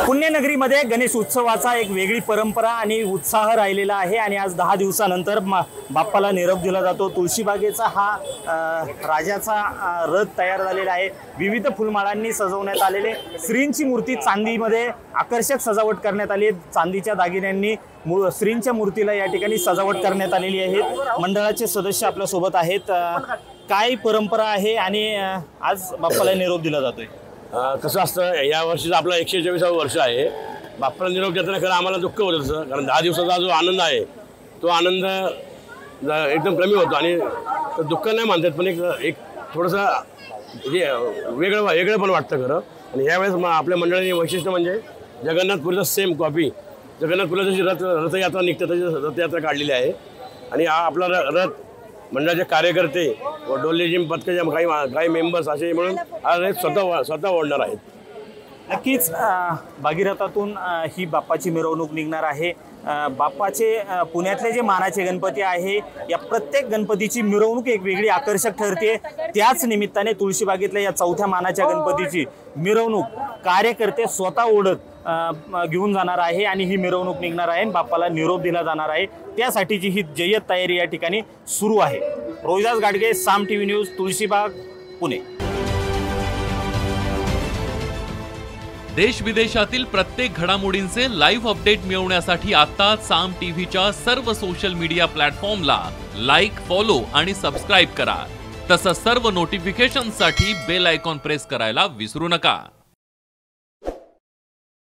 पुण्यनगरीमध्ये गणेश उत्सवाचा एक वेगळी परंपरा आणि उत्साह राहिलेला आहे आणि आज 10 दिवसानंतर बाप्पाला निरोप दिला जातो। तुळशीबागेचा हा राजाचा रथ तयार झालेला आहे। विविध फुलमाळांनी सजवण्यात आलेले श्रींची मूर्ती चांदीमध्ये आकर्षक सजावट करण्यात आली। चांदीच्या दागिन्यांनी श्रींच्या मूर्तीला या ठिकाणी सजावट करण्यात आलेली आहे। मंडळाचे सदस्य आपल्या सोबत आहेत। काय परंपरा आहे आणि आज बाप्पाला निरोप दिला जातोय? कसं असतं, या वर्षीचं आपलं 124 वर्ष आहे। बाप्पाला निरोप देताना खरं आम्हाला दुःख होतं तसं, कारण 10 दिवसाचा जो आनंद आहे तो आनंद एकदम कमी होतो आणि दुःख नाही मानतात, पण एक थोडंसं जे वेगळं पण वाटतं खरं। आणि यावेळेस आपल्या मंडळाची वैशिष्ट्य म्हणजे जगन्नाथपुरीचा सेम कॉपी, जगन्नाथपुरीला जशी रथयात्रा निघते तशी रथयात्रा काढलेली आहे। आणि हा आपला रथ मंडळाचे कार्यकर्ते व डोलेजिम पथकाचे काही मेंबर्स असे म्हणून हा रथ स्वतः ओढणार आहेत। नक्कीच भागीरथातून ही बाप्पाची मिरवणूक निघणार आहे। बाप्पाचे पुण्यातले जे मानाचे गणपती आहे, या प्रत्येक गणपतीची मिरवणूक एक वेगळी आकर्षक ठरते। त्याच निमित्ताने तुळशीबागेतल्या या चौथ्या मानाच्या गणपतीची मिरवणूक कार्यकर्ते स्वतः ओढत घेऊन जाणार आहे आणि ही मिरवणूक निघणार आहे। बाप्पाला निरोप दिला जाणार आहे, त्यासाठीची ही जय्यत तयारी या ठिकाणी सुरू आहे। रोहिदास गाडगे, साम टीव्ही न्यूज, तुळशीबाग, पुणे। देश विदेशातील प्रत्येक घडामोडींचे लाईव्ह अपडेट मिळवण्यासाठी आता साम टीव्हीच्या सर्व सोशल मीडिया प्लॅटफॉर्मला लाईक, फॉलो आणि सबस्क्राईब करा। तसंच सर्व नोटिफिकेशनसाठी बेल आयकॉन प्रेस करायला विसरू नका।